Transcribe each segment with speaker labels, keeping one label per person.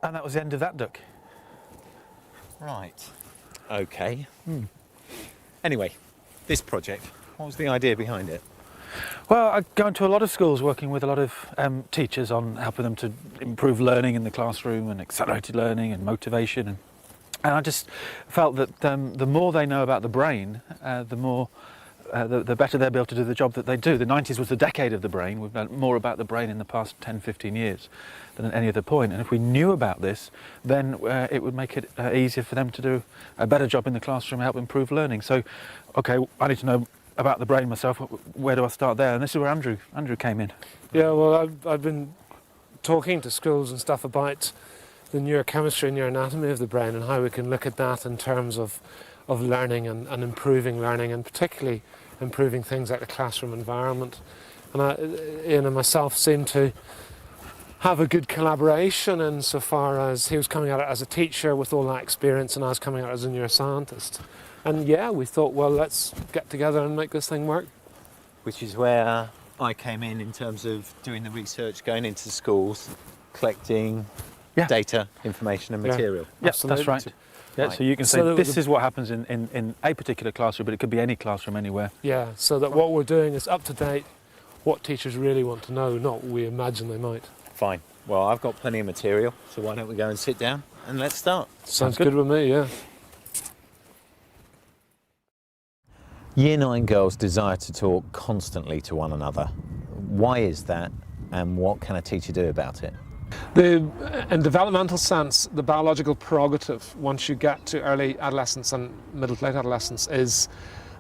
Speaker 1: And that was the end of that duck.
Speaker 2: Right. Okay. Anyway, this project, what was the idea behind it?
Speaker 1: Well, I go into a lot of schools working with a lot of teachers on helping them to improve learning in the classroom and accelerated learning and motivation. And I just felt that the more they know about the brain, the better they'll be able to do the job that they do. The 90s was the decade of the brain. We've learned more about the brain in the past 10, 15 years than at any other point. And if we knew about this, then it would make it easier for them to do a better job in the classroom and help improve learning. So, okay, I need to know about the brain myself. Where do I start there? And this is where Andrew came in.
Speaker 3: Yeah, well, I've been talking to schools and stuff about the neurochemistry and neuroanatomy of the brain and how we can look at that in terms of learning and improving learning, and particularly improving things like the classroom environment. And Ian and myself seem to have a good collaboration insofar as he was coming at it as a teacher with all that experience and I was coming at it as a neuroscientist. And yeah, we thought, well, let's get together and make this thing work.
Speaker 2: Which is where I came in terms of doing the research, going into schools, collecting data, information and material.
Speaker 1: Yes, that's right. Yeah, right. So you can say this is what happens in a particular classroom, but it could be any classroom anywhere.
Speaker 3: Yeah, so that what we're doing is up to date, what teachers really want to know, not what we imagine they might. Fine.
Speaker 2: Well, I've got plenty of material, so why don't we go and sit down and let's start.
Speaker 3: Sounds good with me, yeah.
Speaker 2: Year 9 girls desire to talk constantly to one another. Why is that, and what can a teacher do about it?
Speaker 3: In developmental sense, the biological prerogative, once you get to early adolescence and middle to late adolescence, is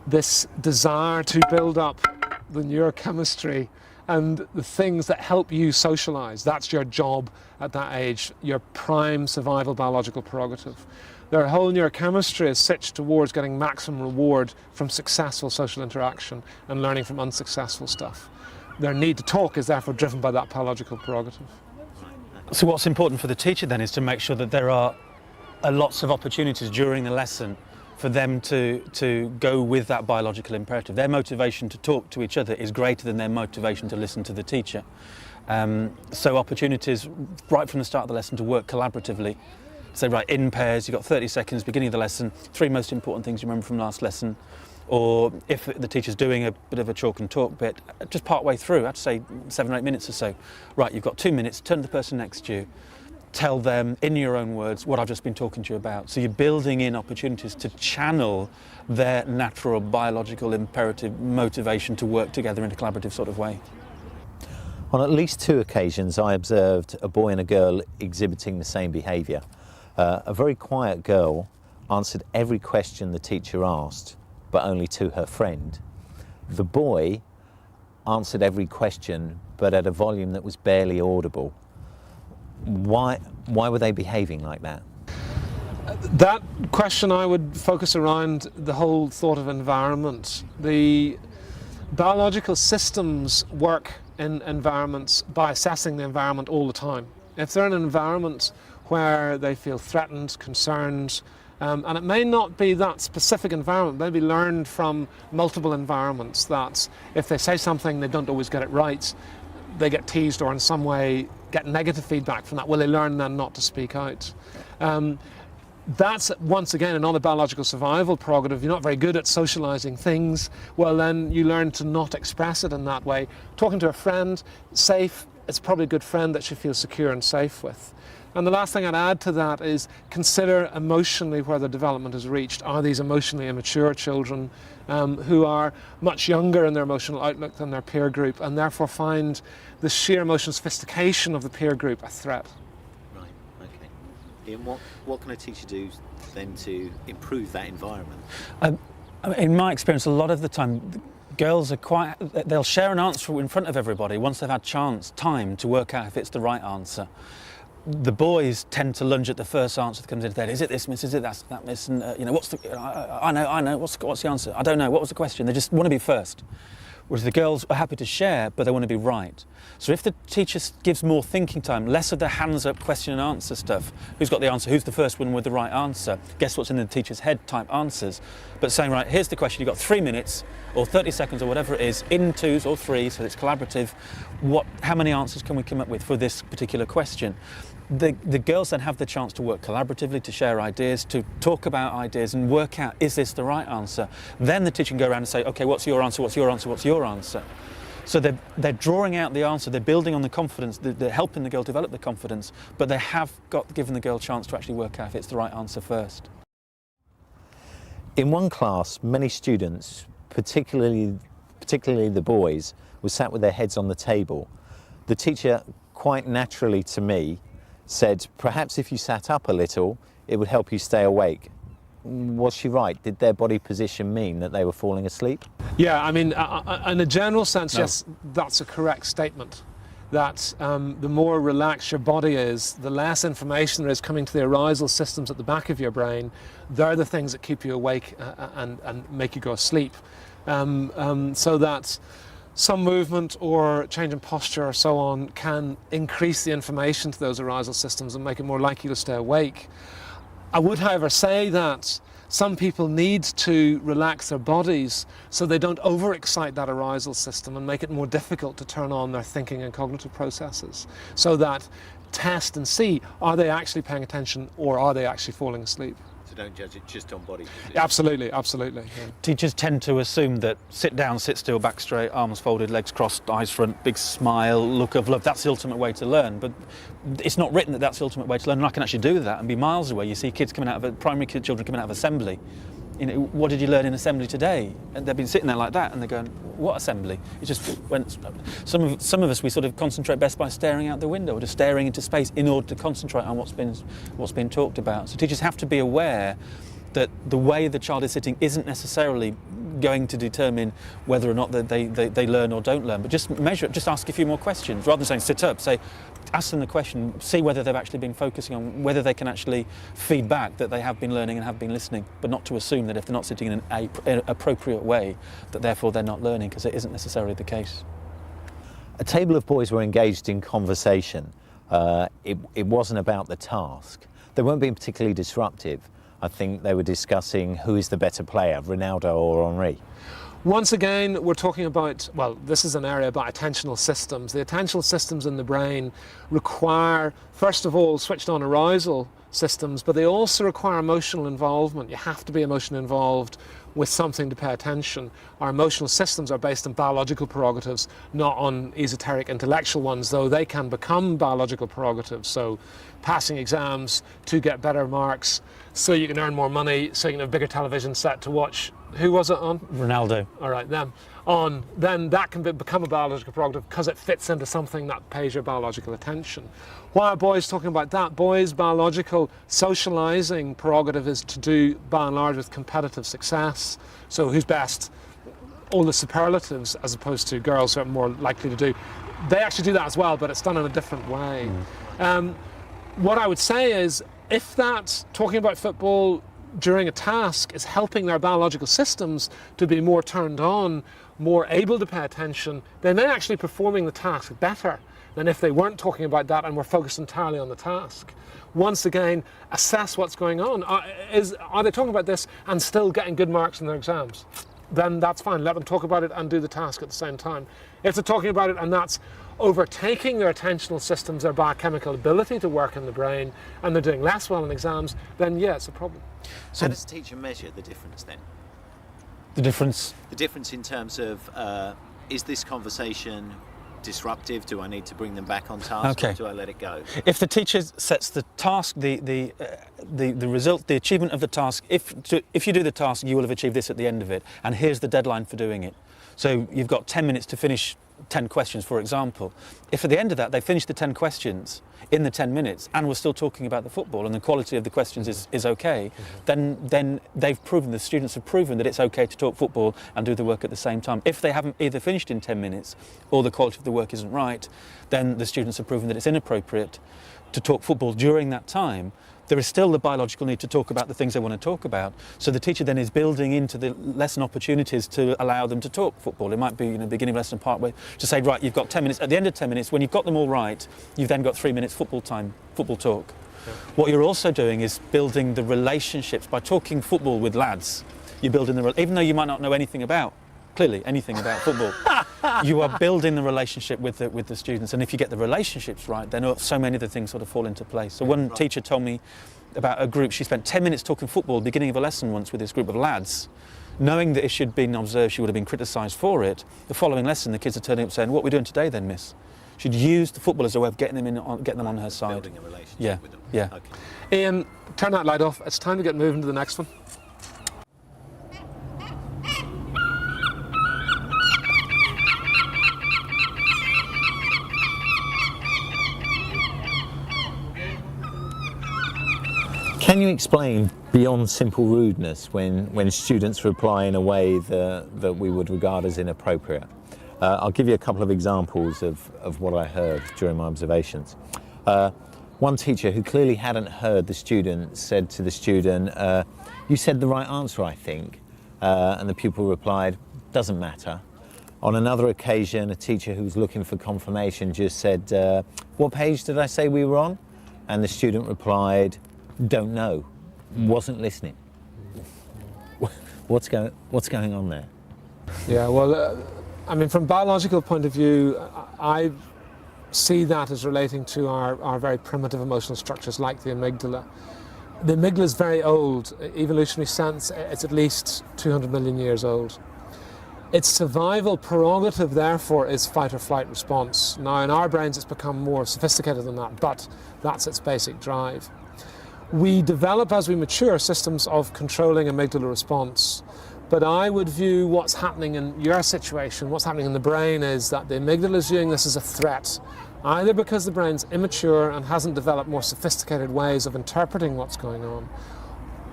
Speaker 3: this desire to build up the neurochemistry and the things that help you socialise. That's your job at that age, your prime survival biological prerogative. Their whole neurochemistry is stitched towards getting maximum reward from successful social interaction and learning from unsuccessful stuff. Their need to talk is therefore driven by that biological prerogative.
Speaker 1: So what's important for the teacher then is to make sure that there are lots of opportunities during the lesson for them to go with that biological imperative. Their motivation to talk to each other is greater than their motivation to listen to the teacher. So opportunities right from the start of the lesson to work collaboratively. Say, right, in pairs, you've got 30 seconds, beginning of the lesson, 3 most important things you remember from last lesson. Or if the teacher's doing a bit of a chalk and talk bit, just part way through, I'd say 7 or 8 minutes or so. Right, you've got 2 minutes, turn to the person next to you, tell them in your own words what I've just been talking to you about. So you're building in opportunities to channel their natural biological imperative motivation to work together in a collaborative sort of way.
Speaker 2: On at least 2 occasions, I observed a boy and a girl exhibiting the same behaviour. A very quiet girl answered every question the teacher asked, but only to her friend. The boy answered every question, but at a volume that was barely audible. Why were they behaving like that?
Speaker 3: That question I would focus around the whole thought of environment. The biological systems work in environments by assessing the environment all the time. If they're in an environment where they feel threatened, concerned, and it may not be that specific environment, maybe learned from multiple environments that if they say something they don't always get it right, they get teased or in some way get negative feedback from that. Well, they learn then not to speak out. That's once again another biological survival prerogative. You're not very good at socializing things, well then you learn to not express it in that way. Talking to a friend, safe, it's probably a good friend that you feel secure and safe with. And the last thing I'd add to that is consider emotionally where the development is reached. Are these emotionally immature children who are much younger in their emotional outlook than their peer group and therefore find the sheer emotional sophistication of the peer group a threat?
Speaker 2: Right, okay. Ian, what can a teacher do then to improve that environment?
Speaker 1: In my experience, a lot of the time, girls are they'll share an answer in front of everybody once they've had time to work out if it's the right answer. The boys tend to lunge at the first answer that comes into their head. Is it this, miss? Is it that, miss? And what's the? I know. What's the answer? I don't know. What was the question? They just want to be first. Whereas the girls are happy to share, but they want to be right. So if the teacher gives more thinking time, less of the hands up question and answer stuff, who's got the answer, who's the first one with the right answer, guess what's in the teacher's head type answers, but saying, right, here's the question, you've got 3 minutes or 30 seconds or whatever it is, in 2s or 3s, so it's collaborative, how many answers can we come up with for this particular question? The girls then have the chance to work collaboratively, to share ideas, to talk about ideas and work out, is this the right answer? Then the teacher can go around and say, okay, what's your answer, what's your answer, what's your answer? So they're drawing out the answer, they're building on the confidence, they're helping the girl develop the confidence, but they have given the girl a chance to actually work out if it's the right answer first.
Speaker 2: In one class, many students, particularly the boys, were sat with their heads on the table. The teacher, quite naturally to me, said, perhaps if you sat up a little, it would help you stay awake. Was she right? Did their body position mean that they were falling asleep?
Speaker 3: Yeah, I mean, in a general sense,
Speaker 1: No.
Speaker 3: yes, that's a correct statement. That the more relaxed your body is, the less information there is coming to the arousal systems at the back of your brain. They're the things that keep you awake and make you go to sleep. So that some movement or change in posture or so on can increase the information to those arousal systems and make it more likely to stay awake. I would, however, say that some people need to relax their bodies so they don't overexcite that arousal system and make it more difficult to turn on their thinking and cognitive processes, so that test and see, are they actually paying attention or are they actually falling asleep?
Speaker 2: So don't judge it just on body position.
Speaker 3: Absolutely, absolutely. Yeah.
Speaker 1: Teachers tend to assume that sit down, sit still, back straight, arms folded, legs crossed, eyes front, big smile, look of love, that's the ultimate way to learn. But it's not written that that's the ultimate way to learn, and I can actually do that and be miles away. You see kids coming out of primary children coming out of assembly. You know, what did you learn in assembly today? And they've been sitting there like that and they're going, what assembly? It's just when some of us, we sort of concentrate best by staring out the window or just staring into space in order to concentrate on what's been talked about. So teachers have to be aware that the way the child is sitting isn't necessarily going to determine whether or not they learn or don't learn, but just measure it, just ask a few more questions. Rather than saying sit up, say, ask them the question, see whether they've actually been focusing on, whether they can actually feed back that they have been learning and have been listening, but not to assume that if they're not sitting in an appropriate way, that therefore they're not learning, because it isn't necessarily the case.
Speaker 2: A table of boys were engaged in conversation. It wasn't about the task. They weren't being particularly disruptive. I think they were discussing who is the better player, Ronaldo or Henri.
Speaker 3: Once again, we're talking about, well, this is an area about attentional systems. The attentional systems in the brain require, first of all, switched on arousal systems, but they also require emotional involvement. You have to be emotionally involved with something to pay attention. Our emotional systems are based on biological prerogatives, not on esoteric intellectual ones, though they can become biological prerogatives. So passing exams to get better marks, so you can earn more money, so you can have a bigger television set to watch. Who was it on?
Speaker 1: Ronaldo.
Speaker 3: All right, them. On, then that can become a biological prerogative because it fits into something that pays your biological attention. Why are boys talking about that? Boys' biological socializing prerogative is to do, by and large, with competitive success. So who's best? All the superlatives, as opposed to girls who are more likely to do. They actually do that as well, but it's done in a different way. What I would say is, if that, talking about football during a task, is helping their biological systems to be more turned on, more able to pay attention, they may actually be performing the task better than if they weren't talking about that and were focused entirely on the task. Once again, assess what's going on. Are they talking about this and still getting good marks in their exams? Then that's fine. Let them talk about it and do the task at the same time. If they're talking about it and that's overtaking their attentional systems, their biochemical ability to work in the brain, and they're doing less well in exams, then yeah, it's a problem.
Speaker 2: So how does the teacher measure the difference then?
Speaker 1: The difference?
Speaker 2: The difference in terms of, is this conversation disruptive? Do I need to bring them back on task,
Speaker 1: Okay.
Speaker 2: or do I let it go?
Speaker 1: If the teacher sets the task, the result, the achievement of the task, if you do the task, you will have achieved this at the end of it, and here's the deadline for doing it. So you've got 10 minutes to finish 10 questions, for example. If at the end of that they finish the 10 questions in the 10 minutes and we're still talking about the football and the quality of the questions is okay, then they've proven, the students have proven that it's okay to talk football and do the work at the same time. If they haven't either finished in 10 minutes or the quality of the work isn't right, then the students have proven that it's inappropriate to talk football during that time, there is still the biological need to talk about the things they want to talk about. So the teacher then is building into the lesson opportunities to allow them to talk football. It might be, beginning of lesson, part way, to say, right, you've got 10 minutes. At the end of 10 minutes, when you've got them all right, you've then got 3 minutes football time, football talk. Yeah. What you're also doing is building the relationships by talking football with lads. You're building even though you might not know anything about, clearly, anything about football, you are building the relationship with the students. And if you get the relationships right, then so many of the things sort of fall into place. So one teacher told me about a group, she spent 10 minutes talking football, beginning of a lesson once with this group of lads, knowing that if she'd been observed, she would have been criticised for it. The following lesson, the kids are turning up saying, what are we doing today then, miss? She'd used the football as a way of getting them on her side.
Speaker 2: Building a relationship with them.
Speaker 1: Yeah.
Speaker 2: Okay.
Speaker 3: Ian, turn that light off. It's time to get moving to the next one.
Speaker 2: Can you explain beyond simple rudeness when students reply in a way that we would regard as inappropriate? I'll give you a couple of examples of what I heard during my observations. One teacher who clearly hadn't heard the student said to the student, you said the right answer, I think. And the pupil replied, doesn't matter. On another occasion, a teacher who was looking for confirmation just said, what page did I say we were on? And the student replied, don't know, wasn't listening. What's going on there?
Speaker 3: Yeah, well, I mean, from a biological point of view, I see that as relating to our very primitive emotional structures like the amygdala. The amygdala is very old. Evolutionary sense, it's at least 200 million years old. Its survival prerogative, therefore, is fight or flight response. Now, in our brains, it's become more sophisticated than that, but that's its basic drive. We develop, as we mature, systems of controlling amygdala response. But I would view what's happening in your situation, what's happening in the brain, is that the amygdala is viewing this as a threat, either because the brain's immature and hasn't developed more sophisticated ways of interpreting what's going on,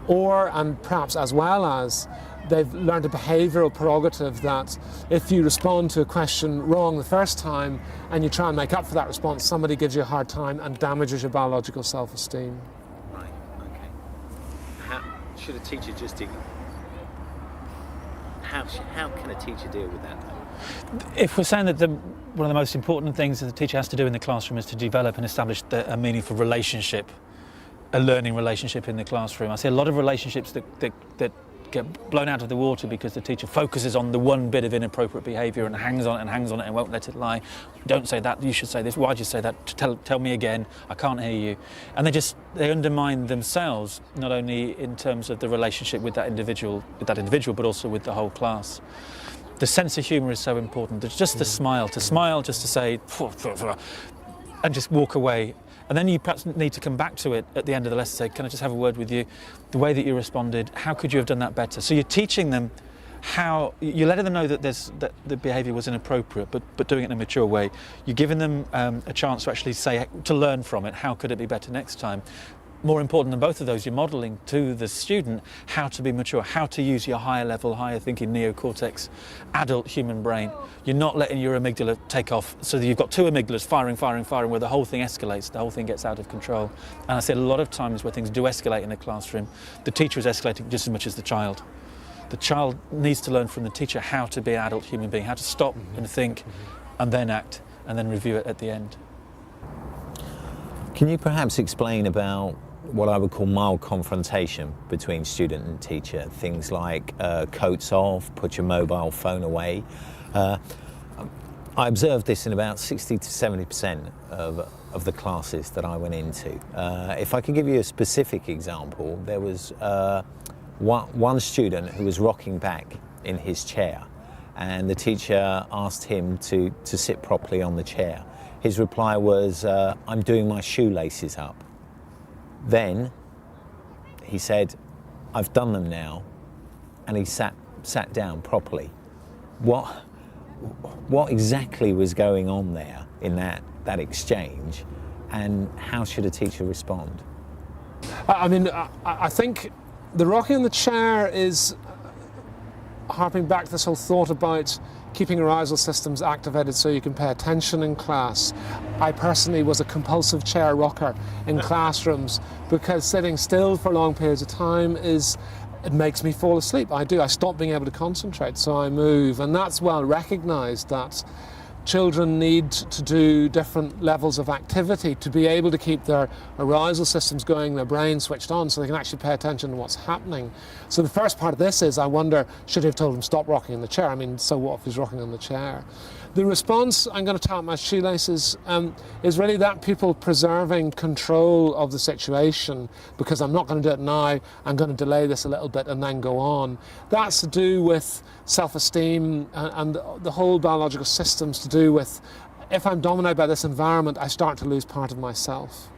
Speaker 3: or, and perhaps as well as, they've learned a behavioural prerogative that if you respond to a question wrong the first time and you try and make up for that response, somebody gives you a hard time and damages your biological self-esteem.
Speaker 2: Right, okay. How should a teacher just do? How can a teacher deal with that?
Speaker 1: If we're saying that one of the most important things that the teacher has to do in the classroom is to develop and establish a meaningful relationship, a learning relationship in the classroom. I see a lot of relationships that get blown out of the water because the teacher focuses on the one bit of inappropriate behaviour and hangs on it and won't let it lie. Don't say that, you should say this, why'd you say that, tell me again, I can't hear you. And they undermine themselves, not only in terms of the relationship with that individual, but also with the whole class. The sense of humour is so important. There's just the smile, just to say, and just walk away. And then you perhaps need to come back to it at the end of the lesson, say, can I just have a word with you? The way that you responded, how could you have done that better? So you're teaching them how, you're letting them know that the behaviour was inappropriate, but doing it in a mature way. You're giving them a chance to actually to learn from it, how could it be better next time? More important than both of those, you're modelling to the student how to be mature, how to use your higher level, higher thinking neocortex, adult human brain. You're not letting your amygdala take off so that you've got two amygdalas firing, where the whole thing escalates, the whole thing gets out of control. And I see a lot of times where things do escalate in the classroom, the teacher is escalating just as much as the child. The child needs to learn from the teacher how to be an adult human being, how to stop and think and then act and then review it at the end.
Speaker 2: Can you perhaps explain about what I would call mild confrontation between student and teacher? Things like coats off, put your mobile phone away. I observed this in about 60 to 70% of the classes that I went into. If I could give you a specific example, there was one student who was rocking back in his chair, and the teacher asked him to sit properly on the chair. His reply was, I'm doing my shoelaces up. Then he said, I've done them now, and he sat down properly. What exactly was going on there in that exchange, and how should a teacher respond?
Speaker 3: I mean, I think the rocking on the chair is harping back to this whole thought about keeping arousal systems activated so you can pay attention in class. I personally was a compulsive chair rocker in classrooms because sitting still for long periods of time it makes me fall asleep. I stop being able to concentrate, so I move. And that's well recognised, that children need to do different levels of activity to be able to keep their arousal systems going, their brain switched on, so they can actually pay attention to what's happening. So the first part of this is, I wonder, should he have told him stop rocking in the chair? I mean, so what if he's rocking on the chair? The response, I'm going to tie up my shoelaces, is really that pupil preserving control of the situation, because I'm not going to do it now, I'm going to delay this a little bit and then go on. That's to do with self-esteem and the whole biological systems to do with, if I'm dominated by this environment, I start to lose part of myself.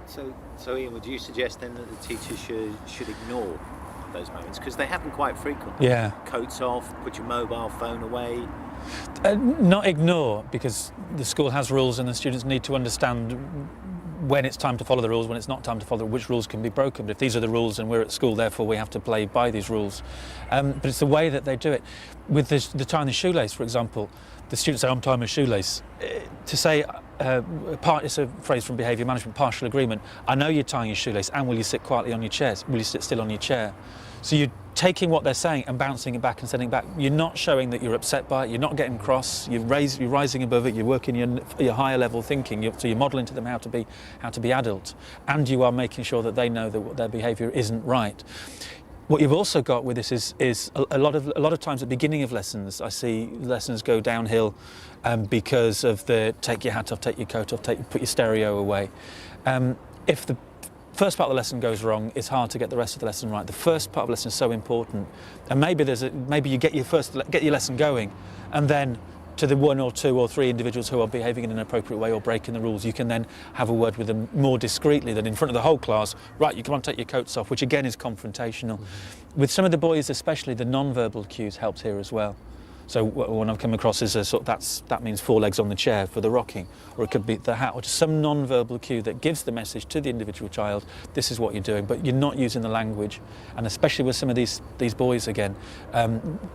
Speaker 2: So Ian, would you suggest then that the teacher should ignore those moments, because they happen quite frequently?
Speaker 1: Yeah.
Speaker 2: Coats off, put your mobile phone away.
Speaker 1: Not ignore, because the school has rules and the students need to understand when it's time to follow the rules, when it's not time to follow, which rules can be broken. But if these are the rules and we're at school, therefore we have to play by these rules. But it's the way that they do it. With the tying the shoelace, for example, the students say, I'm tying my shoelace. To say, it's a phrase from behaviour management, partial agreement. I know you're tying your shoelace, and will you sit quietly on your chairs? Will you sit still on your chair? So you're taking what they're saying and bouncing it back and sending it back. You're not showing that you're upset by it, you're not getting cross, you're rising above it, you're working your higher level thinking, so you're modelling to them how to be adult, and you are making sure that they know that their behaviour isn't right. What you've also got with this is a lot of times at the beginning of lessons, I see lessons go downhill because of the take your hat off, take your coat off, put your stereo away. If the first part of the lesson goes wrong, it's hard to get the rest of the lesson right. The first part of the lesson is so important, and maybe you get your lesson going, and then to the 1 or 2 or 3 individuals who are behaving in an appropriate way or breaking the rules, you can then have a word with them more discreetly than in front of the whole class. Right, you come on, take your coats off, which again is confrontational. With some of the boys especially, the non-verbal cues helps here as well. So one I've come across is that means 4 legs on the chair for the rocking, or it could be the hat, or just some non-verbal cue that gives the message to the individual child, this is what you're doing, but you're not using the language. And especially with some of these boys again,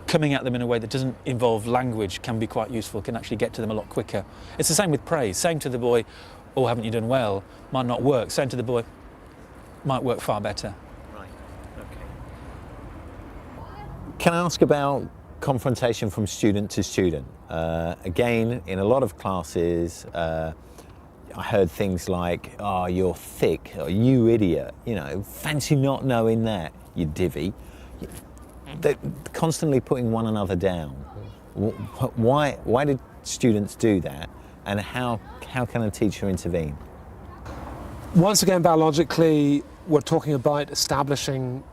Speaker 1: coming at them in a way that doesn't involve language can be quite useful, can actually get to them a lot quicker. It's the same with praise. Saying to the boy, oh, haven't you done well, might not work. Saying to the boy, might work far better.
Speaker 2: Right, okay. Can I ask about confrontation from student to student? Again, in a lot of classes, I heard things like, oh, you're thick, or you idiot, fancy not knowing that, you divvy. They're constantly putting one another down. Why did students do that, and how can a teacher intervene?
Speaker 3: Once again, biologically, we're talking about establishing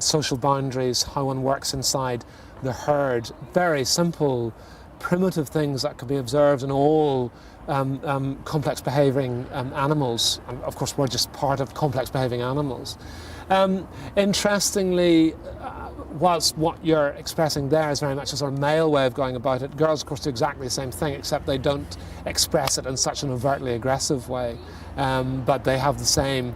Speaker 3: social boundaries, how one works inside the herd. Very simple, primitive things that can be observed in all complex behaving animals. And of course, we're just part of complex behaving animals. Interestingly, whilst what you're expressing there is very much a sort of male way of going about it, girls of course do exactly the same thing, except they don't express it in such an overtly aggressive way, but they have the same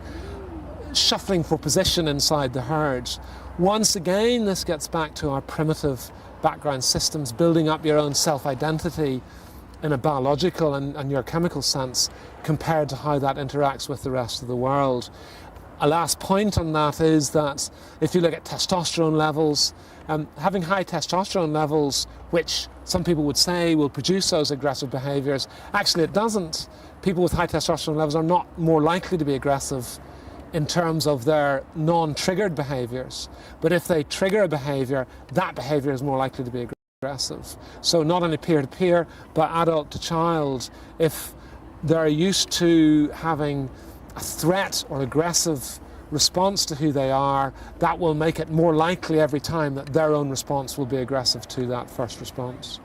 Speaker 3: shuffling for position inside the herd. Once again, this gets back to our primitive background systems, building up your own self-identity in a biological and neurochemical sense compared to how that interacts with the rest of the world. A last point on that is that if you look at testosterone levels, having high testosterone levels, which some people would say will produce those aggressive behaviours, actually it doesn't. People with high testosterone levels are not more likely to be aggressive in terms of their non-triggered behaviours. But if they trigger a behaviour, that behaviour is more likely to be aggressive. So not only peer-to-peer, but adult to child, if they're used to having a threat or aggressive response to who they are, that will make it more likely every time that their own response will be aggressive to that first response.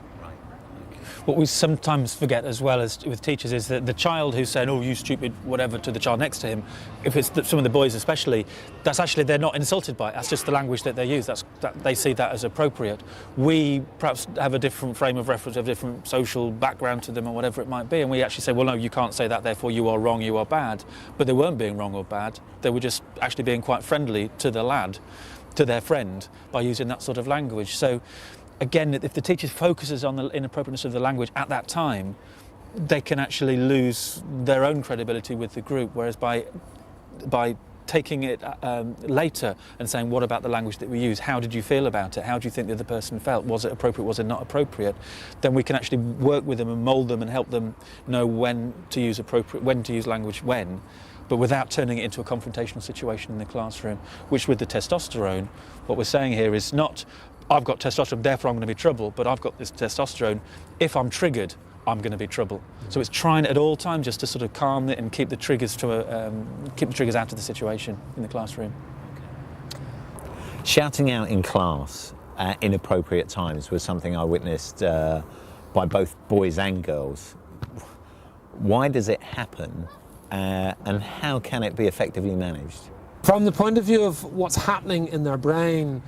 Speaker 1: What we sometimes forget as well as with teachers is that the child who's saying, oh, you stupid, whatever, to the child next to him, if it's some of the boys especially, that's actually, they're not insulted by it. That's just the language that they use. They see that as appropriate. We perhaps have a different frame of reference, a different social background to them or whatever it might be, and we actually say, well, no, you can't say that, therefore you are wrong, you are bad. But they weren't being wrong or bad. They were just actually being quite friendly to the lad, to their friend, by using that sort of language. So again, if the teacher focuses on the inappropriateness of the language at that time, they can actually lose their own credibility with the group, whereas by taking it later and saying, what about the language that we use? How did you feel about it? How do you think the other person felt? Was it appropriate? Was it not appropriate? Then we can actually work with them and mould them and help them know when to use language when, but without turning it into a confrontational situation in the classroom, which with the testosterone, what we're saying here is not, I've got testosterone, therefore I'm going to be trouble, but I've got this testosterone, if I'm triggered, I'm going to be trouble. So it's trying at all times just to sort of calm it and keep the triggers out of the situation in the classroom.
Speaker 2: Shouting out in class at inappropriate times was something I witnessed by both boys and girls. Why does it happen, and how can it be effectively managed?
Speaker 3: From the point of view of what's happening in their brain,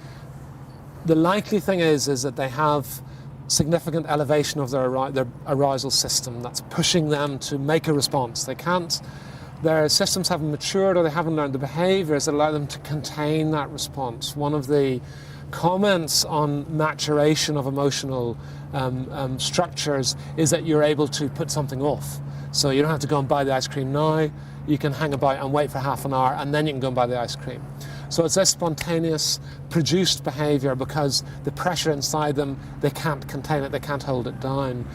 Speaker 3: the likely thing is that they have significant elevation of their arousal system that's pushing them to make a response. Their systems haven't matured, or they haven't learned the behaviours that allow them to contain that response. One of the comments on maturation of emotional structures is that you're able to put something off. So you don't have to go and buy the ice cream now, you can hang about and wait for half an hour and then you can go and buy the ice cream. So it's this spontaneous produced behaviour because the pressure inside them, they can't contain it, they can't hold it down.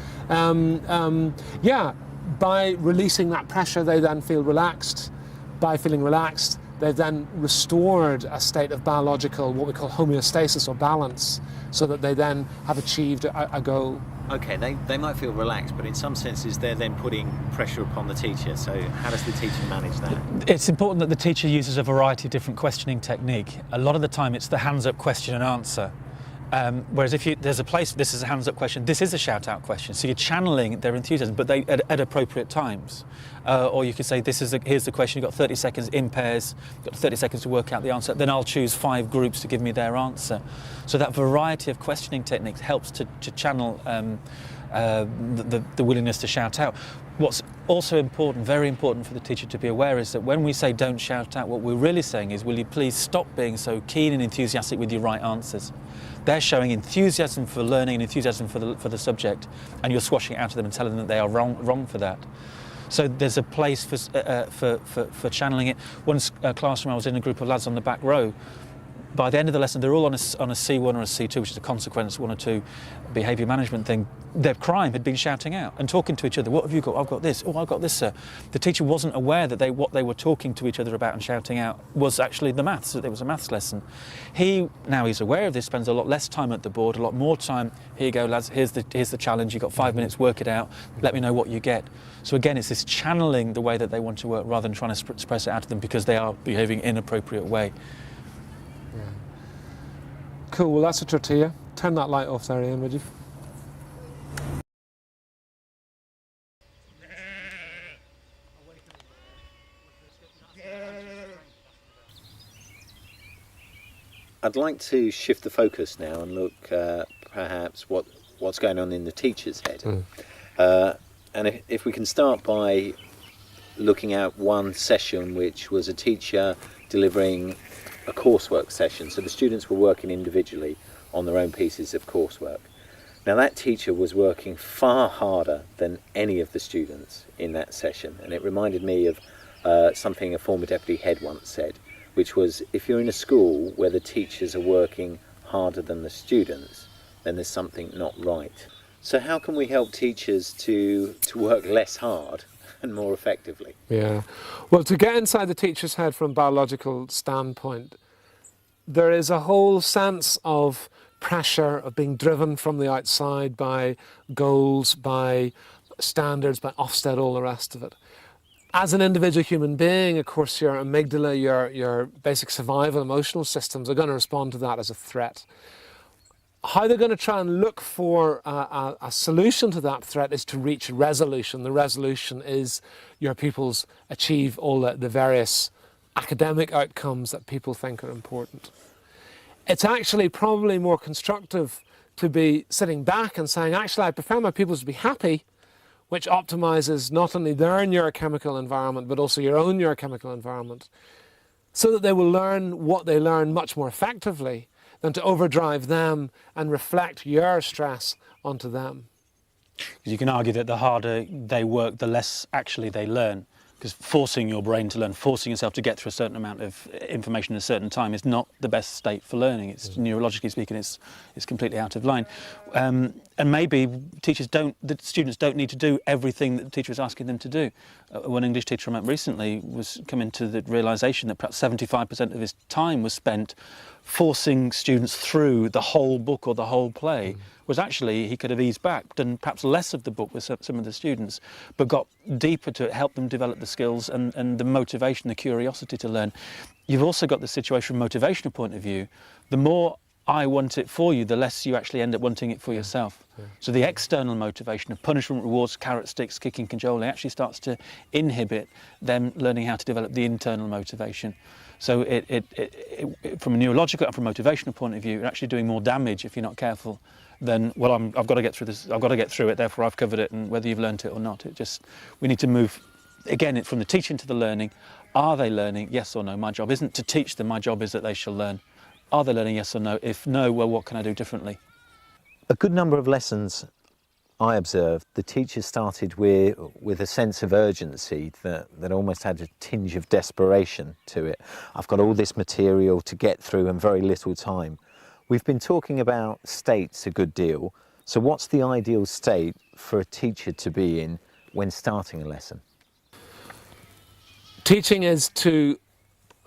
Speaker 3: By releasing that pressure, they then feel relaxed. By feeling relaxed, they've then restored a state of biological, what we call homeostasis or balance, so that they then have achieved a goal.
Speaker 2: Okay, they might feel relaxed, but in some senses they're then putting pressure upon the teacher. So how does the teacher manage that?
Speaker 1: It's important that the teacher uses a variety of different questioning technique. A lot of the time it's the hands up question and answer. Whereas if there's a place, this is a hands up question, this is a shout out question. So you're channeling their enthusiasm, but they at appropriate times. Or you could say, here's the question, you've got 30 seconds in pairs, you've got 30 seconds to work out the answer, then I'll choose 5 groups to give me their answer. So that variety of questioning techniques helps to channel the willingness to shout out. What's also important, very important for the teacher to be aware, is that when we say don't shout out, what we're really saying is, will you please stop being so keen and enthusiastic with your right answers? They're showing enthusiasm for learning and enthusiasm for the subject, and you're squashing it out of them and telling them that they are wrong for that. So there's a place for channeling it. One classroom I was in, a group of lads on the back row. By the end of the lesson, they're all on a C1 or a C2, which is a consequence 1 or 2 behaviour management thing. Their crime had been shouting out and talking to each other. What have you got? I've got this. Oh, I've got this, sir. The teacher wasn't aware that what they were talking to each other about and shouting out was actually the maths. It was a maths lesson. Now he's aware of this, spends a lot less time at the board, a lot more time. Here you go, lads. Here's the challenge. You've got 5 minutes. Work it out. Let me know what you get. So again, it's this channeling the way that they want to work rather than trying to express it out to them because they are behaving in an inappropriate way.
Speaker 3: Cool, well that's a tortilla. Turn that light off there, Ian, would you?
Speaker 2: I'd like to shift the focus now and look perhaps what's going on in the teacher's head. And if we can start by looking at one session which was a teacher delivering a coursework session. So the students were working individually on their own pieces of coursework. Now that teacher was working far harder than any of the students in that session, and it reminded me of something a former deputy head once said, which was, if you're in a school where the teachers are working harder than the students, then there's something not right. So how can we help teachers to work less hard and more effectively?
Speaker 3: Yeah, well, to get inside the teacher's head from a biological standpoint, there is a whole sense of pressure, of being driven from the outside by goals, by standards, by Ofsted, all the rest of it. As an individual human being, of course, your amygdala, your basic survival emotional systems are going to respond to that as a threat. How they're going to try and look for a solution to that threat is to reach resolution. The resolution is your pupils achieve all the various academic outcomes that people think are important. It's actually probably more constructive to be sitting back and saying, actually, I prefer my pupils to be happy, which optimizes not only their neurochemical environment, but also your own neurochemical environment, so that they will learn what they learn much more effectively. than to overdrive them and reflect your stress onto them.
Speaker 1: You can argue that the harder they work, the less actually they learn. Because forcing your brain to learn, forcing yourself to get through a certain amount of information in a certain time is not the best state for learning. It's neurologically speaking, it's completely out of line. And maybe the students don't need to do everything that the teacher is asking them to do. One English teacher I met recently was coming to the realisation that perhaps 75% of his time was spent forcing students through the whole book or the whole play, was actually he could have eased back, done perhaps less of the book with some of the students, but got deeper to it, help them develop the skills and the motivation, the curiosity to learn. You've also got the situation from a motivational point of view. The more I want it for you, the less you actually end up wanting it for yourself. Yeah. So the external motivation of punishment, rewards, carrot sticks, kicking, cajoling actually starts to inhibit them learning how to develop the internal motivation. So from a neurological and from a motivational point of view, you're actually doing more damage if you're not careful than, well, I've got to get through this, I've got to get through it, therefore I've covered it, and whether you've learnt it or not, we need to move, again, from the teaching to the learning. Are they learning? Yes or no? My job isn't to teach them, my job is that they shall learn. Are they learning? Yes or no? If no, well, what can I do differently?
Speaker 2: A good number of lessons I observed, the teachers started with a sense of urgency that almost had a tinge of desperation to it. I've got all this material to get through and very little time. We've been talking about states a good deal. So what's the ideal state for a teacher to be in when starting a lesson?
Speaker 3: Teaching is to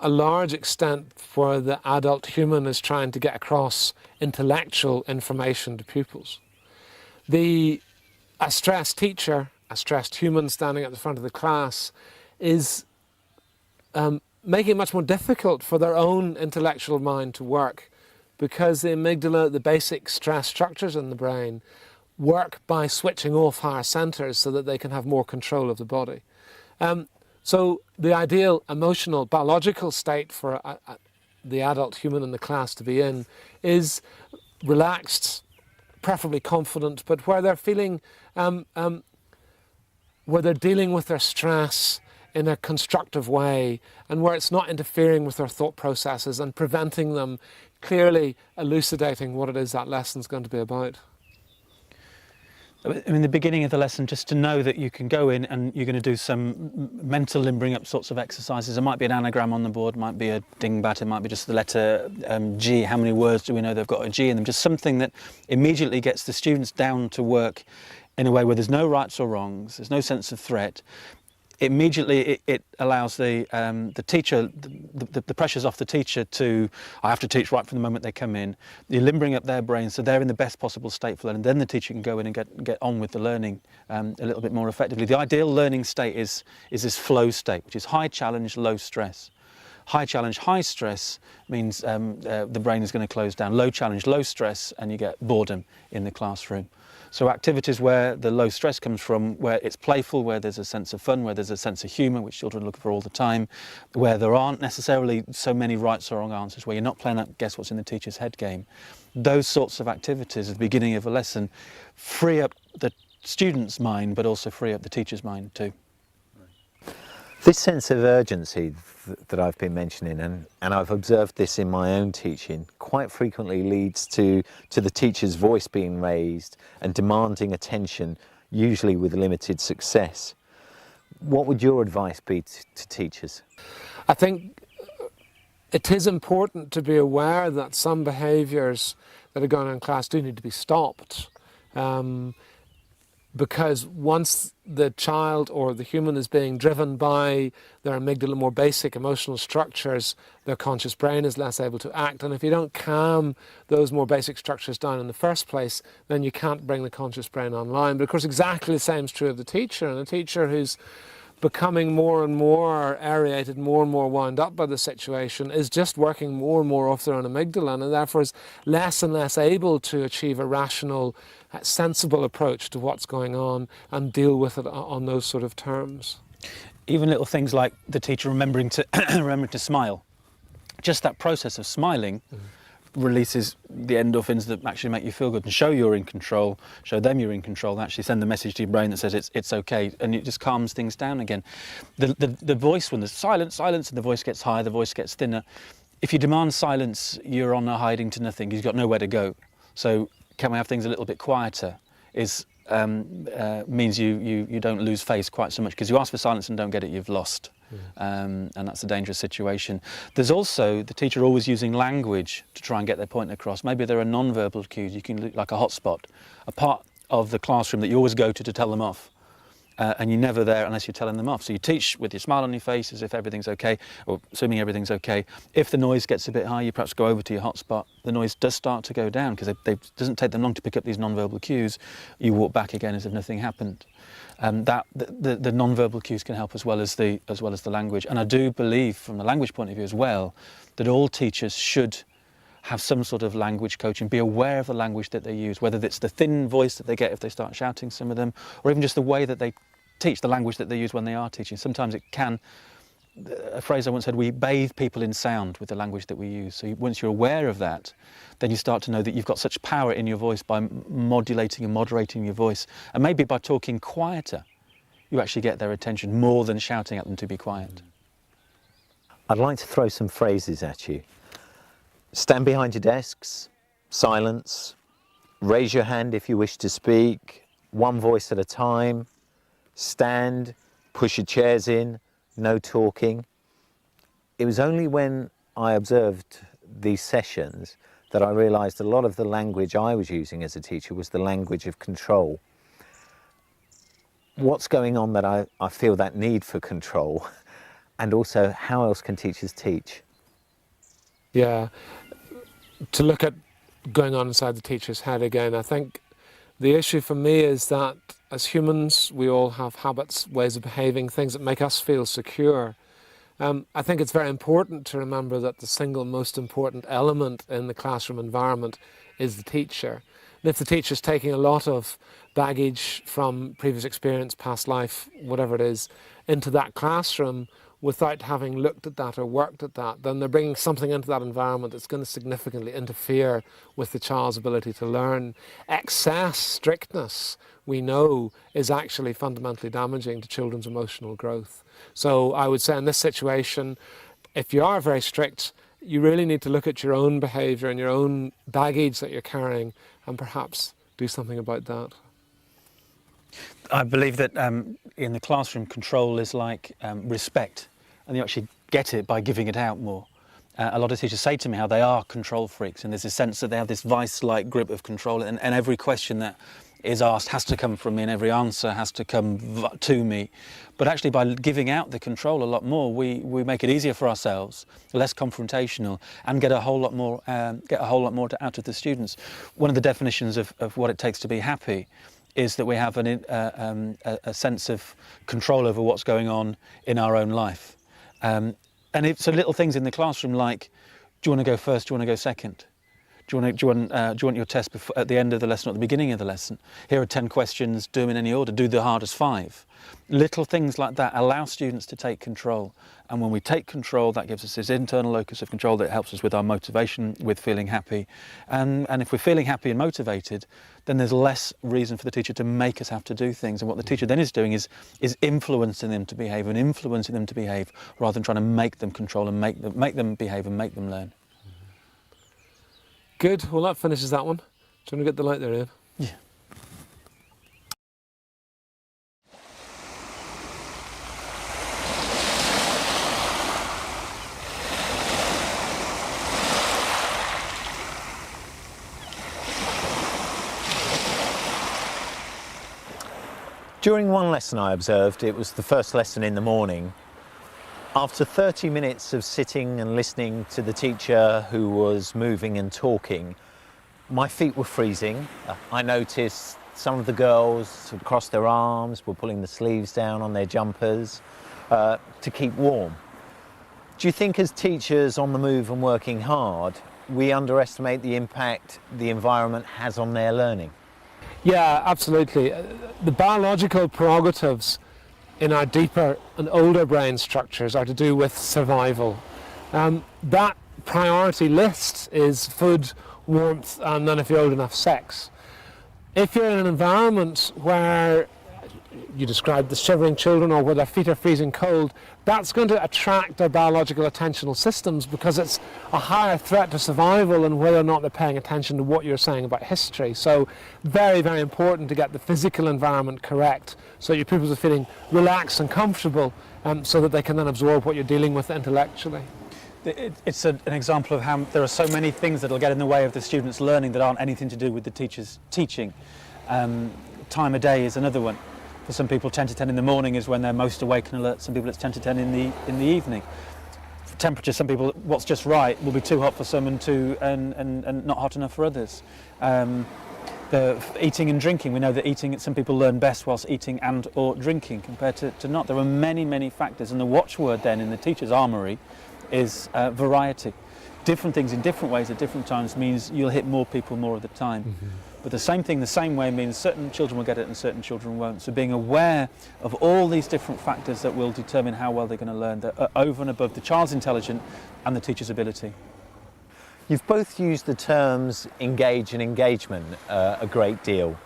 Speaker 3: a large extent where the adult human is trying to get across intellectual information to pupils. A stressed teacher, a stressed human standing at the front of the class is making it much more difficult for their own intellectual mind to work, because the amygdala, the basic stress structures in the brain, work by switching off higher centres so that they can have more control of the body. So the ideal emotional, biological state for the adult human in the class to be in is relaxed, preferably confident, but where they're feeling, where they're dealing with their stress in a constructive way, and where it's not interfering with their thought processes and preventing them clearly elucidating what it is that lesson's going to be about.
Speaker 1: I mean, the beginning of the lesson, just to know that you can go in and you're going to do some mental limbering up sorts of exercises. There might be an anagram on the board, might be a dingbat, it might be just the letter G. How many words do we know they've got a G in them? Just something that immediately gets the students down to work in a way where there's no rights or wrongs, there's no sense of threat. Immediately it allows the teacher, the pressure's off the teacher to, I have to teach right from the moment they come in. You're limbering up their brains so they're in the best possible state for learning. Then the teacher can go in and get on with the learning a little bit more effectively. The ideal learning state is this flow state, which is high challenge, low stress. High challenge, high stress means the brain is going to close down. Low challenge, low stress, and you get boredom in the classroom. So activities where the low stress comes from, where it's playful, where there's a sense of fun, where there's a sense of humour, which children look for all the time, where there aren't necessarily so many rights or wrong answers, where you're not playing that guess what's in the teacher's head game. Those sorts of activities at the beginning of a lesson free up the student's mind, but also free up the teacher's mind too.
Speaker 2: This sense of urgency that I've been mentioning, and I've observed this in my own teaching, quite frequently leads to the teacher's voice being raised and demanding attention, usually with limited success. What would your advice be to teachers?
Speaker 3: I think it is important to be aware that some behaviours that are going on in class do need to be stopped. Because once the child or the human is being driven by their amygdala, more basic emotional structures, their conscious brain is less able to act. And if you don't calm those more basic structures down in the first place, then you can't bring the conscious brain online. But of course, exactly the same is true of the teacher. And a teacher who's becoming more and more aerated, more and more wound up by the situation, is just working more and more off their own amygdala, and therefore is less and less able to achieve a rational, sensible approach to what's going on and deal with it on those sort of terms.
Speaker 1: Even little things like the teacher remembering to smile. Just that process of smiling releases the endorphins that actually make you feel good and show you're in control, show them you're in control, and actually send the message to your brain that says it's okay, and it just calms things down again. The voice, when there's silence, and the voice gets higher, the voice gets thinner, if you demand silence, you're on a hiding to nothing. You've got nowhere to go. So can we have things a little bit quieter? Means you don't lose face quite so much, because you ask for silence and don't get it, you've lost. And that's a dangerous situation. There's also the teacher always using language to try and get their point across. Maybe there are non-verbal cues. You can look like a hotspot, a part of the classroom that you always go to tell them off. And you're never there unless you're telling them off. So you teach with your smile on your face as if everything's okay, or assuming everything's okay. If the noise gets a bit high, you perhaps go over to your hotspot. The noise does start to go down, because it doesn't take them long to pick up these non-verbal cues. You walk back again as if nothing happened. The non-verbal cues can help as well as the language. And I do believe, from the language point of view as well, that all teachers should have some sort of language coaching, be aware of the language that they use, whether it's the thin voice that they get if they start shouting, some of them, or even just the way that they teach, the language that they use when they are teaching. Sometimes it can, a phrase I once heard, we bathe people in sound with the language that we use. So once you're aware of that, then you start to know that you've got such power in your voice by modulating and moderating your voice. And maybe by talking quieter, you actually get their attention more than shouting at them to be quiet.
Speaker 2: I'd like to throw some phrases at you. Stand behind your desks, silence, raise your hand if you wish to speak, one voice at a time, stand, push your chairs in, no talking. It was only when I observed these sessions that I realised a lot of the language I was using as a teacher was the language of control. What's going on that I feel that need for control? And also, how else can teachers teach?
Speaker 3: Yeah, to look at going on inside the teacher's head again, I think the issue for me is that as humans, we all have habits, ways of behaving, things that make us feel secure. I think it's very important to remember that the single most important element in the classroom environment is the teacher. And if the teacher's taking a lot of baggage from previous experience, past life, whatever it is, into that classroom without having looked at that or worked at that, then they're bringing something into that environment that's going to significantly interfere with the child's ability to learn. Excess strictness, we know, is actually fundamentally damaging to children's emotional growth. So I would say in this situation, if you are very strict, you really need to look at your own behaviour and your own baggage that you're carrying and perhaps do something about that.
Speaker 1: I believe that in the classroom, control is like respect, and you actually get it by giving it out more. A lot of teachers say to me how they are control freaks, and there's a sense that they have this vice-like grip of control, and every question that is asked has to come from me, and every answer has to come to me. But actually, by giving out the control a lot more, we make it easier for ourselves, less confrontational, and get a whole lot more out of the students. One of the definitions of what it takes to be happy is that we have a sense of control over what's going on in our own life. And so little things in the classroom like, do you want to go first, do you want to go second? Do you want your test at the end of the lesson or at the beginning of the lesson? Here are 10 questions, do them in any order, do the hardest 5. Little things like that allow students to take control. And when we take control, that gives us this internal locus of control that helps us with our motivation, with feeling happy. And if we're feeling happy and motivated, then there's less reason for the teacher to make us have to do things. And what the teacher then is doing is influencing them to behave rather than trying to make them control and make them behave and make them learn.
Speaker 3: Good, well that finishes that one. Do you want to get the light there, Ian?
Speaker 1: Yeah.
Speaker 2: During one lesson I observed, it was the first lesson in the morning. After 30 minutes of sitting and listening to the teacher who was moving and talking, my feet were freezing. I noticed some of the girls across their arms were pulling the sleeves down on their jumpers to keep warm. Do you think as teachers on the move and working hard, we underestimate the impact the environment has on their learning?
Speaker 3: Yeah, absolutely. The biological prerogatives in our deeper and older brain structures are to do with survival. That priority list is food, warmth, and then if you're old enough, sex. If you're in an environment where you described the shivering children or where their feet are freezing cold, that's going to attract their biological attentional systems because it's a higher threat to survival than whether or not they're paying attention to what you're saying about history. So very, very important to get the physical environment correct so your pupils are feeling relaxed and comfortable so that they can then absorb what you're dealing with intellectually.
Speaker 1: It's an example of how there are so many things that will get in the way of the students' learning that aren't anything to do with the teacher's teaching. Time of day is another one. For some people, 10 to 10 in the morning is when they're most awake and alert. Some people, it's 10 to 10 in the evening. For temperature, some people, what's just right will be too hot for some and not hot enough for others. The eating and drinking, we know that some people learn best whilst eating and or drinking compared to not. There are many, many factors, and the watchword then in the teacher's armoury is variety. Different things in different ways at different times means you'll hit more people more of the time. Mm-hmm. But the same thing the same way means certain children will get it and certain children won't. So being aware of all these different factors that will determine how well they're going to learn, that are over and above the child's intelligence and the teacher's ability.
Speaker 2: You've both used the terms engage and engagement a great deal.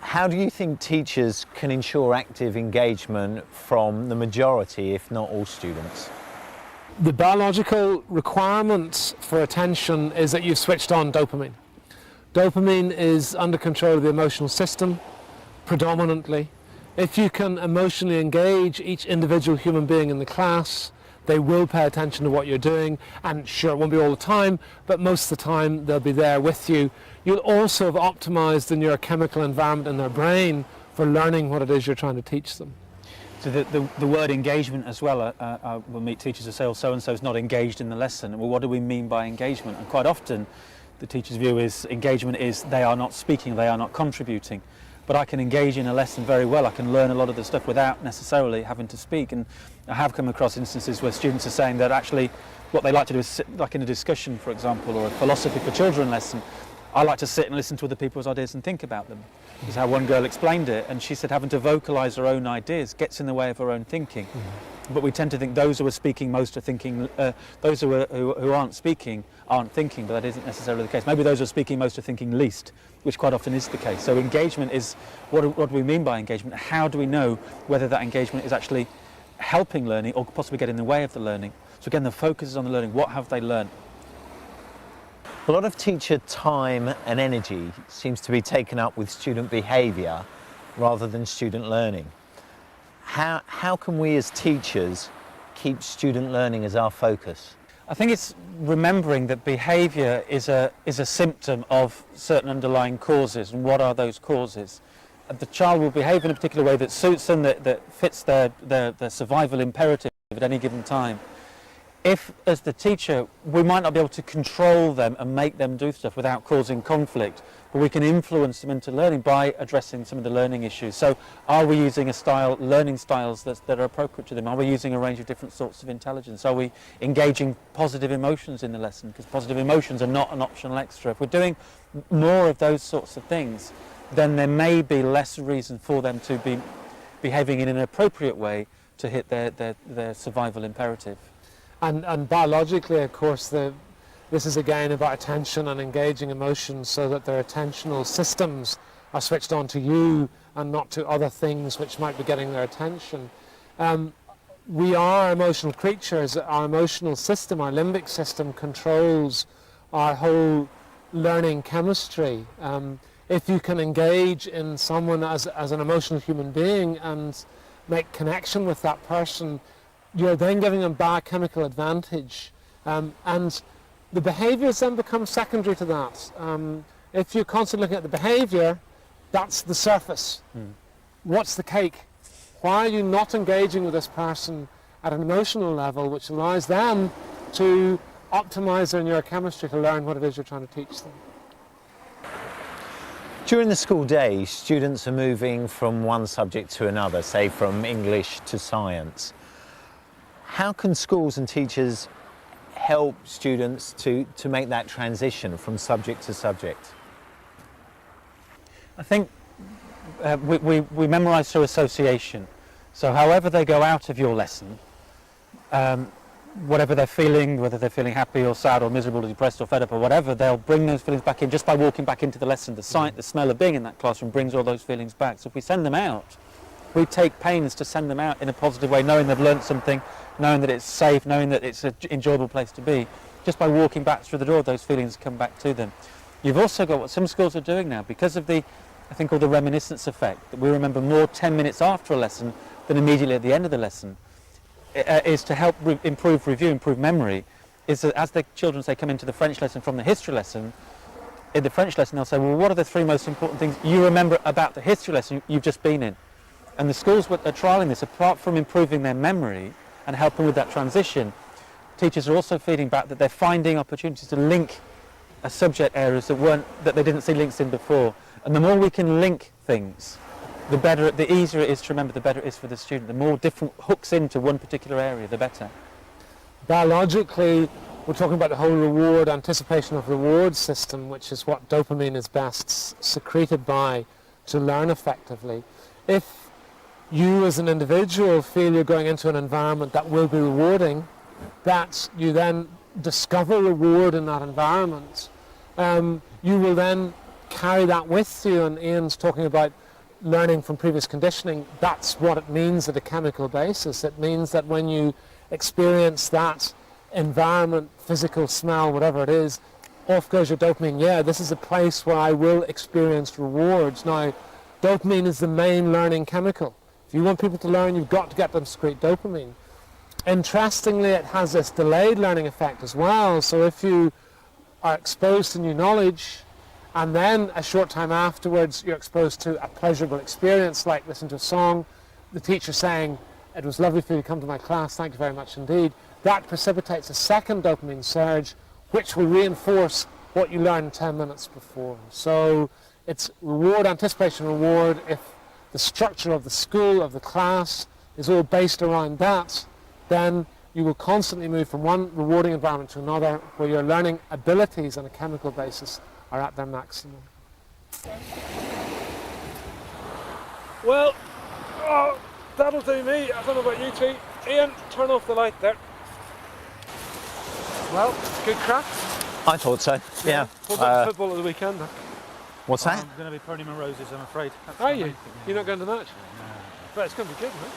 Speaker 2: How do you think teachers can ensure active engagement from the majority, if not all, students?
Speaker 3: The biological requirement for attention is that you've switched on dopamine. Dopamine is under control of the emotional system, predominantly. If you can emotionally engage each individual human being in the class, they will pay attention to what you're doing, and sure, it won't be all the time, but most of the time they'll be there with you. You'll also have optimized the neurochemical environment in their brain for learning what it is you're trying to teach them.
Speaker 1: So the word engagement as well, we'll meet teachers who say, oh, so-and-so's not engaged in the lesson. Well, what do we mean by engagement? And quite often, the teacher's view is engagement is they are not speaking, they are not contributing. But I can engage in a lesson very well. I can learn a lot of the stuff without necessarily having to speak. And I have come across instances where students are saying that actually what they like to do is sit, like in a discussion, for example, or a philosophy for children lesson. I like to sit and listen to other people's ideas and think about them. This is how one girl explained it, and she said having to vocalise her own ideas gets in the way of her own thinking. Mm-hmm. But we tend to think those who are speaking most are thinking, those who aren't speaking aren't thinking, but that isn't necessarily the case. Maybe those who are speaking most are thinking least, which quite often is the case. So engagement is, what do we mean by engagement? How do we know whether that engagement is actually helping learning or possibly getting in the way of the learning? So again, the focus is on the learning. What have they learned?
Speaker 2: A lot of teacher time and energy seems to be taken up with student behaviour rather than student learning. How can we as teachers keep student learning as our focus?
Speaker 1: I think it's remembering that behaviour is a symptom of certain underlying causes, and what are those causes? The child will behave in a particular way that suits them, that fits their survival imperative at any given time. If, as the teacher, we might not be able to control them and make them do stuff without causing conflict, but we can influence them into learning by addressing some of the learning issues. So are we using learning styles that are appropriate to them? Are we using a range of different sorts of intelligence? Are we engaging positive emotions in the lesson? Because positive emotions are not an optional extra. If we're doing more of those sorts of things, then there may be less reason for them to be behaving in an appropriate way to hit their survival imperative.
Speaker 3: And biologically, of course, this is again about attention and engaging emotions so that their attentional systems are switched on to you and not to other things which might be getting their attention. We are emotional creatures. Our emotional system, our limbic system, controls our whole learning chemistry. If you can engage in someone as an emotional human being and make connection with that person, you're then giving them biochemical advantage, and the behaviours then become secondary to that. If you're constantly looking at the behaviour, that's the surface. What's the cake? Why are you not engaging with this person at an emotional level which allows them to optimise their neurochemistry to learn what it is you're trying to teach them?
Speaker 2: During the school day, students are moving from one subject to another, say from English to science. How can schools and teachers help students to make that transition from subject to subject?
Speaker 1: I think we memorise through association. So however they go out of your lesson, whatever they're feeling, whether they're feeling happy or sad or miserable or depressed or fed up or whatever, they'll bring those feelings back in just by walking back into the lesson. The sight, the smell of being in that classroom brings all those feelings back. So if we send them out we take pains to send them out in a positive way, knowing they've learnt something, knowing that it's safe, knowing that it's an enjoyable place to be. Just by walking back through the door, those feelings come back to them. You've also got what some schools are doing now, because of the, I think, called the reminiscence effect, that we remember more 10 minutes after a lesson than immediately at the end of the lesson, is to help improve review, improve memory, is that as the children, say, come into the French lesson from the history lesson, in the French lesson they'll say, well, what are the 3 most important things you remember about the history lesson you've just been in? And the schools are trialling this. Apart from improving their memory and helping with that transition, teachers are also feeding back that they're finding opportunities to link subject areas that they didn't see links in before. And the more we can link things, the better, the easier it is to remember, the better it is for the student. The more different hooks into one particular area, the better.
Speaker 3: Biologically, we're talking about the whole reward, anticipation of reward system, which is what dopamine is best secreted by to learn effectively. If you as an individual feel you're going into an environment that will be rewarding, that you then discover reward in that environment, you will then carry that with you. And Ian's talking about learning from previous conditioning. That's what it means at a chemical basis. It means that when you experience that environment, physical, smell, whatever it is, off goes your dopamine. Yeah, this is a place where I will experience rewards. Now, dopamine is the main learning chemical. If you want people to learn, you've got to get them to secrete dopamine. Interestingly, it has this delayed learning effect as well. So if you are exposed to new knowledge, and then a short time afterwards you're exposed to a pleasurable experience, like listening to a song, the teacher saying, "It was lovely for you to come to my class, thank you very much indeed," that precipitates a second dopamine surge, which will reinforce what you learned 10 minutes before. So it's reward, anticipation, reward. If the structure of the school, of the class, is all based around that, then you will constantly move from one rewarding environment to another where your learning abilities on a chemical basis are at their maximum.
Speaker 4: Well, that'll do me. I don't know about you two. Ian, turn off the light there. Well, good crack.
Speaker 2: I thought so, yeah.
Speaker 4: What about football at the weekend?
Speaker 2: What's that?
Speaker 1: I'm going to be burning my roses, I'm afraid.
Speaker 4: Are you? You're not going to the match? No. But it's going to be good, right?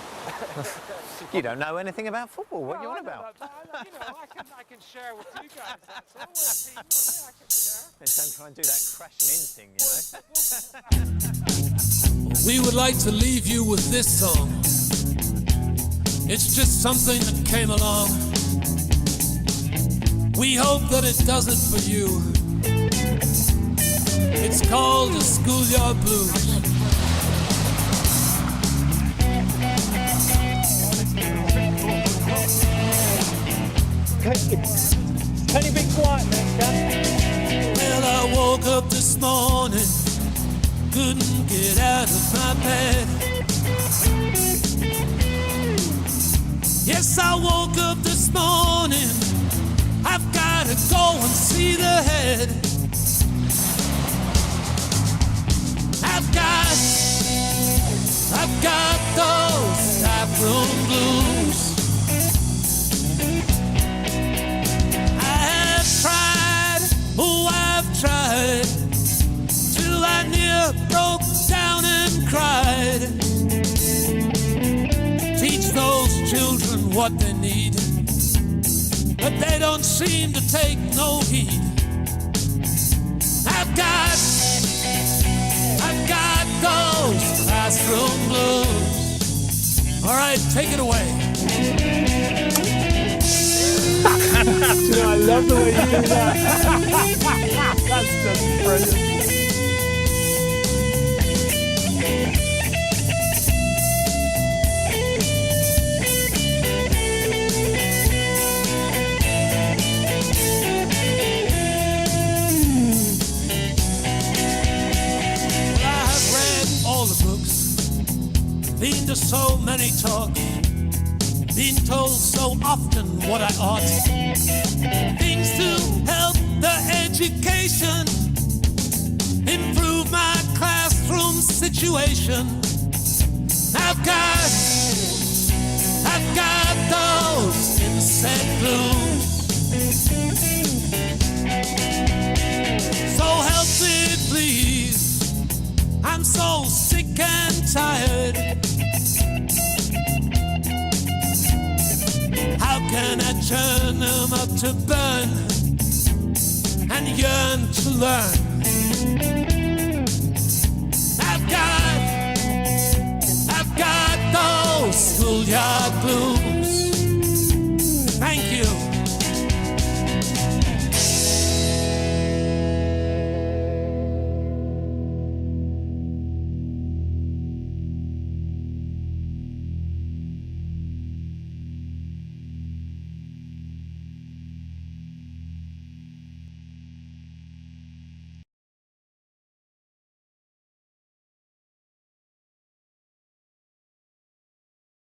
Speaker 2: You don't know anything about football. What are you on about?
Speaker 4: I can share with you guys. That's all. I can share.
Speaker 2: Don't try and do that crashing in thing, you know.
Speaker 5: We would like to leave you with this song. It's just something that came along. We hope that it does it for you. It's called the Schoolyard Blues.
Speaker 1: Can you be quiet then, Ken?
Speaker 5: Well, I woke up this morning, couldn't get out of my bed. Yes, I woke up this morning, I've got to go and see the head. I've got those saffron blues. I've tried till I near broke down and cried. Teach those children what they need, but they don't seem to take no heed. I've got those classroom blues. All right, take it away.
Speaker 4: You know, I love the way you do that. That's just brilliant.
Speaker 5: I have read all the books, been to so many talks, been told so often what I ought. Things to help the education, improve my classroom situation. I've got those insect blues. So help me please, I'm so sick and tired. can I churn them up to burn and yearn to learn? I've got those schoolyard blues.